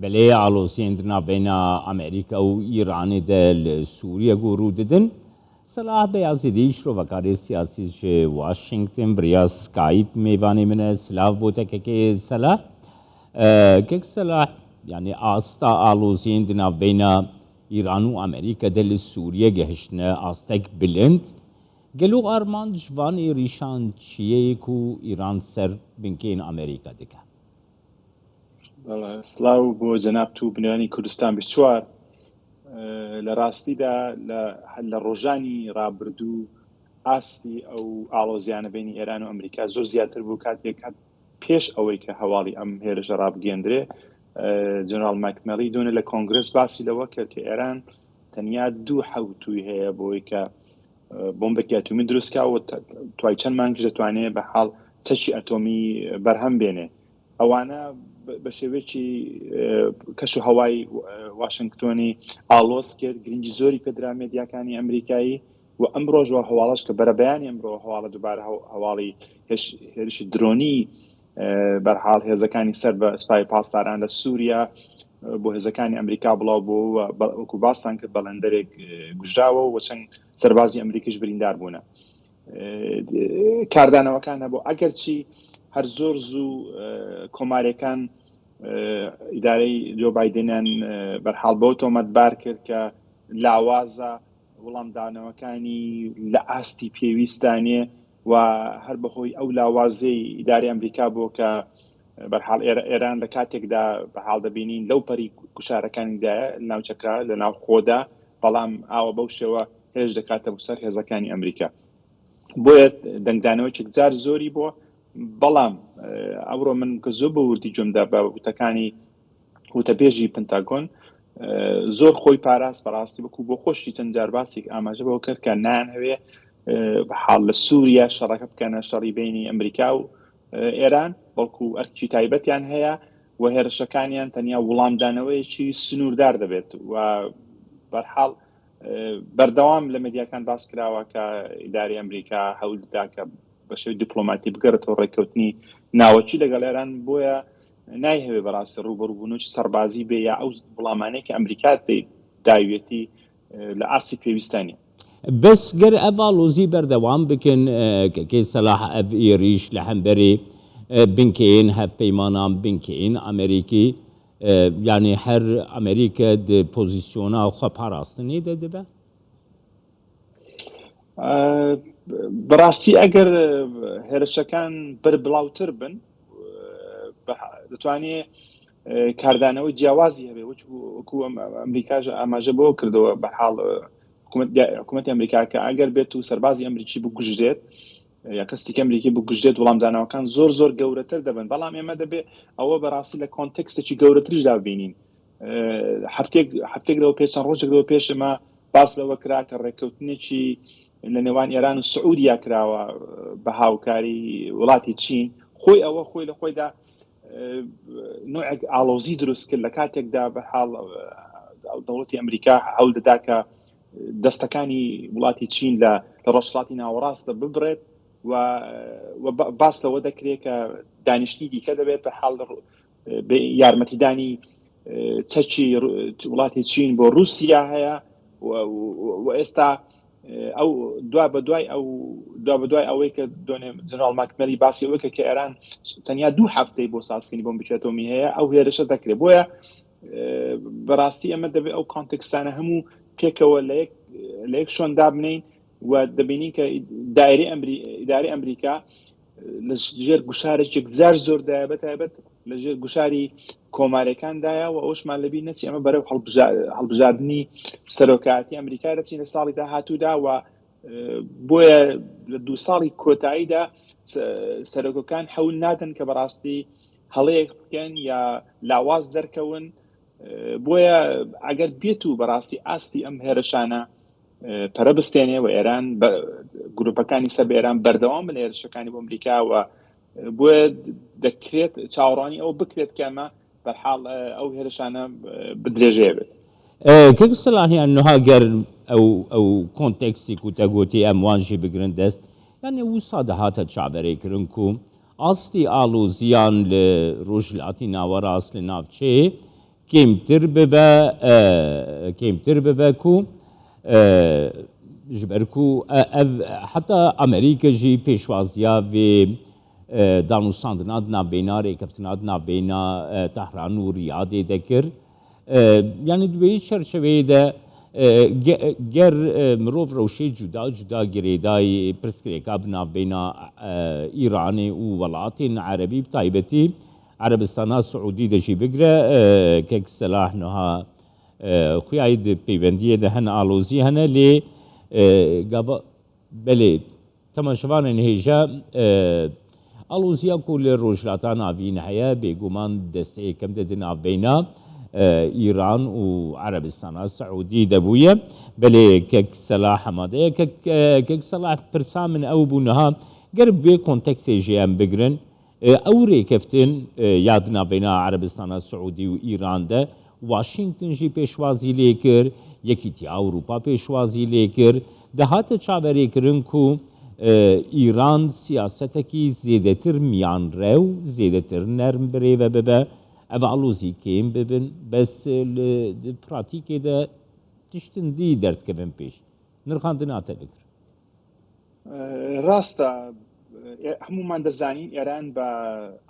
بله علوسیندنا بین امریکا و ایران دل سوریه گورو ددن صلاح بیازیدیش رو وکاری سیاسی ش واشنگتن بریا سکایپ میوانی من سلاف بوده که صلاح که صلاح يعني آستا علوسیندنا بین ایران و امریکا دل سوریه گهشنه آستک بلند گلو آرمان جوانی ریشان چیه کو ایران سر بنکین امریکا دکه سلااو بۆ جەناب تو بنیانی کوردستان بچوار لە ڕاستیدا لە ڕۆژانی ڕابردوو ئاستی ئەو ئاڵۆزیانە بینی ئێران و ئەمریکا زۆر زیاتر بوو کاتێک پێش ئەوەی کە هەواڵی ئەم هێرشە ڕابگەندرێ جنرال ماکمەلی دوونە لە کۆنگرس باسی لەوە کرد کە ئێران تەنیا دوو حەوتوی هەیە بۆی کە بۆمبێکی ئەتۆمی دروستکاوە توای چەند مانگش دەتوانێت بە حاڵ چەکی ئەتۆمی بەرهەم بێنێ ئەوانە بە شێوەیەکی کەش و هەوای واشنگتۆنی ئالۆز کرد گرنگی زۆری پێدرا مێدیاکانی ئەمریکایی و ئەم ڕۆژەوە هەواڵش کە بەرەبەیانی ئەمڕۆ هەواڵە دووبارە هەواڵی هێرشی درۆنی بەرحاڵ هێزەکانی سەر بە سپای پاسداران لە سووریا بۆ هێزەکانی ئەمریکا بڵاو بوو وەکو باستان کرد بەڵێندەرێک گوژراوە و چەند سەربازی ئەمریکیش بریندار بوونە کاردانەوەکان هەبوو ئەگەرچی هەر زۆر زوو کۆمارەکان ئیدارەی جۆ بایدنیان بەرحاڵ بۆ تۆمەتبار کرد کە لاوازە وەڵامدانەوەکانی لە ئاستی پێویستانێ و هەر بەهۆی ئەو لاوازەی ئیداری ئەمریکا بۆ کە بەرحاڵ ئێران لە کاتێکدا بەحاڵ دەبینین لەو پەری کوشارەکانیدایە ناوچەکرا لە ناو خۆدا بەڵام ئاوە بەو شێوە هێز دەکاتە سەر هێزەکانی ئەمریکا بۆیە دەنگدانەوەی جار زۆری بووە بەڵام ئەوڕۆ من کە زۆر بە وردی جۆمدا بە وتەکانی وتەبێژی پنتاگۆن زۆر خۆی پاراست بەڕاستی بکو بۆ خۆشی چەند جار باسێک ئاماژە بەوە کرد کە نانهەوێ بەحاڵ لە سووریا شەڕەکە بکەنە شەڕی بینی ئەمریکا و ئێران بەڵکو ئەرکی تایبەتیان هەیە و هێرشەکانیان تەنیا وڵامدانەوەیەکی سنووردار دەبێت و بەرحاڵ بەردەوام لە مێدیاکان باس کراوە کە ئیداری ئەمریکا هەوڵ دەدا کە بە شێوەی دیپلۆماتی بگەڕێتەوە ڕێککەوتنی ناوەکی لەگەڵ ئێران بۆیە نایهەوێ بەڕاستی ڕوبەڕووبوونەوەی سەربازی بێ یا ئەو وڵامانەیە کە ئەمریکا داوێتی لە ئاستی پێویستانی بس گر اولوزی بردوام بکن که صلاح اف ایریش لحنبری بنکین هف پیمانام بنکین امریکی يعني هر امريكا دي بوزيشونا خو باراستني دبا براستي اگر هرشكان بربلاوتر بن دەتوانێ کاردانەوەی جیاوازی هەبێ وەکو ئەمریکا ئاماژە بۆ کردەوە بەحاڵ حکوومەتی ئەمریکا کە ئەگەر بێت و سەربازی ئەمریکی بگوژرێت یا کەسێکی ئەمریکی بگوژرێت وەڵامدانەوەکان زۆر زۆر گەورەتر دەبن بەڵام ئێمە دەبێ ئەوە بەڕاستی لە کۆنتێکستێکی گەورەتریشدا ببینین هەفتێک لەوە پێش چەند ڕۆژێک لەوە پێش ئەمە باس لەوە کرا کە ڕێککەوتنێکی لە نێوان ئێران و سعودیا کراوە بە هاوکاری وڵاتی چین خۆی ئەوە خۆی لە خۆیدا نوعێک ئاڵۆزی دروست کرد لە کاتێکدا بەحاڵ دەوڵەتی ئەمریکا هەوڵ دەدا کە دەستەکانی وڵاتی چین لە ڕۆژهەڵاتی ناوەڕاستە ببڕێت و باس لەوە دەکرێت کە دانیشتنی دیکە دەبێت بەحاڵ یارمەتیدانی چەکی وڵاتی چین بۆ رووسیا هەیە و ئێستا ئەو دوا بەدوای ئەوەی کە جنرال ماکمەلی باسی ئەوەی کە ئێران تەنیا 2 هەفتەی بۆ سازکردنی بۆمبی ئەتۆمی هەیە ئەو هێرشە دەکرێت بۆیە بەڕاستی ئەمە دەبێت ئەو کۆنتێکستانە هەموو پێکەوە لە یەک شۆندا بنین و دەبینین کە ئیداری ئەمریکا لە ژێر گوشارێک زۆر دایبەت لە ژێر گوشاری کۆمارەکاندایە و ئەوشمان لەبیر نەچی ئەمە بەرەو هەڵبژاردننی سەرۆکاتی ئەمریکا دەچین لە ساڵی داهاتوودا و بۆیە لە 2 ساڵی کۆتاییدا سەرۆکەکان هەوڵ نادەن کە بەڕاستی هەڵەیەک بکەن یا لاواز دەرکەون بۆیە ئەگەر بێت و بەڕاستی ئاستی ئەم هێرشانە پەرە بستێنێ و ئێران گروپەکانی سەر ئێران بەردەوام بن هێرشەکانی بۆ ئەمریکا و بۆیە دەکرێت چاوەڕوانی ئەو بکرێت کە ئەمە بەرحاڵ ئەو هێرشانە بدرێژێ بێت که صلاحیان نها گر او کنتکسی کوتاگوتی اموانجی بگرن دست یعنی وسا دهات چابره کرن کو ئاستی ئاڵۆزیان لە ڕۆژهەڵاتی ناوەڕاست لە ناوچەیە کمتر ببه کو جبرکو حتی امریکا جی پیشوازیا و دانوستاندنات نابینا ریکفتنات نابینا تهران و ریاض دکر یعنی دوی چرچوه ده گر مروف روشی جدا گریدای پرسکریکا نابینا ایران و ولات عربی بتایبتی عربستان سعودی دشی بگره که سلاح نها خویاید پیوندی ده هن آلوزی هنه لی گابا بله تماشوان هیجا آلوزیا کل روشلاتان آوین هیا بگومان دسته کم ده نابینا ایران و عربستان سعودی دبویه بله که سلاح ماده که سلاح پرسامن او بونها قرب به کنتکس جیام بگرن او ریکفتن یادنا بین عربستان سعودی و ایران ده واشنگتن جی پیشوازی لیکر یکیتی اروپا پیشوازی لیکر ده هات چاوری کرن کو ایران سیاستکی زیدتر میان رو زیدتر نرم بری و ببه او علوزی کیم ببین بس پراتیکی ده تشتن دی درد کبن پیش نرخاندن آتا بکر ڕاستە هەمومان دەزانین ئێران بە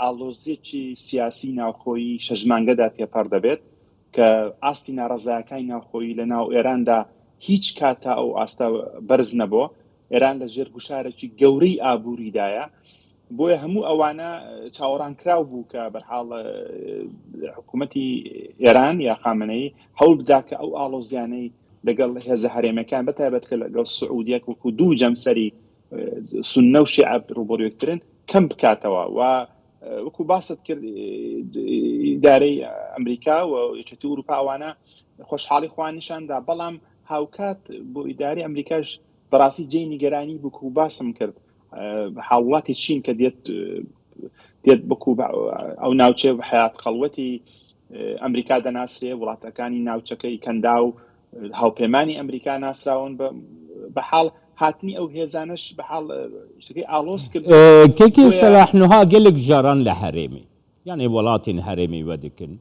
ئاڵۆزیەکی سیاسی ناوخۆیی شەژمانگەدا تێپەڕ دەبێت کە ئاستی ناڕەزایەکانی ناوخۆیی لە ناو ئێراندا هیچ کاتا ئەو ئاستە بەرز نەبووە ئێران لە ژێر گوشارێکی گەورەی ئابووریدایە بۆیە هەموو ئەوانە چاوەڕانکراو بوو کە بەرحاڵ حکوومەتی ئێران یا خامنەی هەوڵ بدا کە ئەو ئاڵۆزیانەی لەگەڵ هێزە هەرێمەکان بەتایبەت کە لەگەڵ سعودیەک وەکو دوو جەمسەری سنە و شیعە ڕوبەڕوەکترن کەم بکاتەوە و وەکو باست کرد ئیدارەی ئەمریکا و یەکێتی ئەوروپا ئەوانە خۆشحاڵی خۆیان نیشاندا بەڵام هاوکات بۆ ئیداری ئەمریکاش بەڕاستی جێی نیگەرانی بوو و باسم کرد حاڵاتی چین کە دێت بکو ئەو ناوچێ حیات خەڵوەتی ئەمریکا دەناسرێ وڵاتەکانی ناوچەکەی کەندا و هاوپەیمانی ئەمریکا ناسراون بە حاڵ هاتنی ئەو هێزانش بە حاڵ شتێکی ئاڵۆز کرد کێکی سەلاحنوها gelek jaran li herêmê yani welatên herêmê we dikin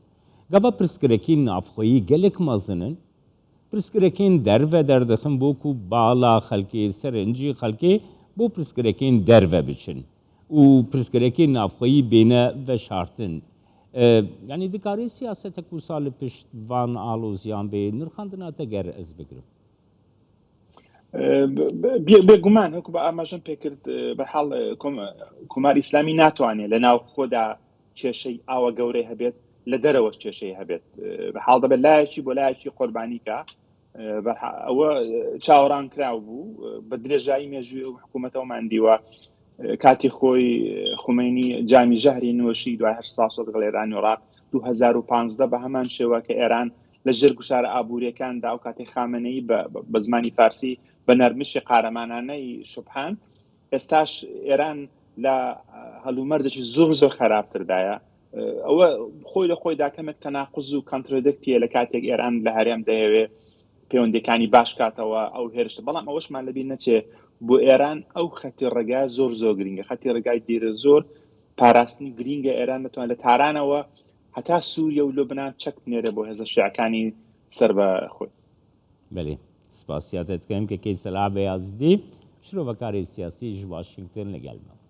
gava pirsgirêkî navxweyî gelek mezinin pirsgirêkên derve derdixin bo ku bala xelkê serincî xelkê bo pirsgirêkên derve biçin û pirsgirêkên navxweyî bêne veşartin yani dikarî siyasetek wisa li pişt van alozyan bê nirxandina te ger ez bigirim بێگومان هەکو بە ئاماژەم پێکرد بەحاڵ کۆمار ئیسلامی ناتوانێت لە ناو خۆدا کێشەی ئاوە گەورەی هەبێت لە دەرەوە کێشەی هەبێت بەحاڵ دەبێت لایەکی بۆ لایەکی قوربانیکە ئەوە چاوەڕان کراو بوو بە درێژایی مێژووی ئەو حکوومەتەوە ماندیوە کاتی خۆی خومینی جامی ژەهری نوێشی دوای 8 ساڵ لەگەڵ ئێران و عێراق 2015 بە هەمان شێوە کە ئێران لە ژێر گوشارە ئابوووریەکاندا ئەو کاتی خامنەیی بە زمانی فارسی بە نەرمشی قارەمانانەی شوبحان ئێستاش ئێران لە هەلومەرجێکی زۆر خراپتردایە ئەوە خۆی لە خۆیدا کەمێک تەناقوز و کانترۆدکتیە لە کاتێک ئێران لە هەرێم دەیەوێت پەیوەندیەکانی باش کاتەوە ئەو هێرشتە بەڵام ئەوەشمان لەبیر نەچێ بۆ ئێران ئەو خەتی ڕێگای زۆر گرنگە خەتی ڕێگای دیرە زۆر پاراستنی گرینگە ئێران دەتوانێت لە تارانەوە هەتا سووریا و لوبنان چەک بنێرێ بۆ هێزە شیعەکانی سەر بە خۆی بله سپاسیات دەکەم کە کەی سەلاح بەیازدی شرۆڤەکاری سیاسی ji Washington لەگەڵمان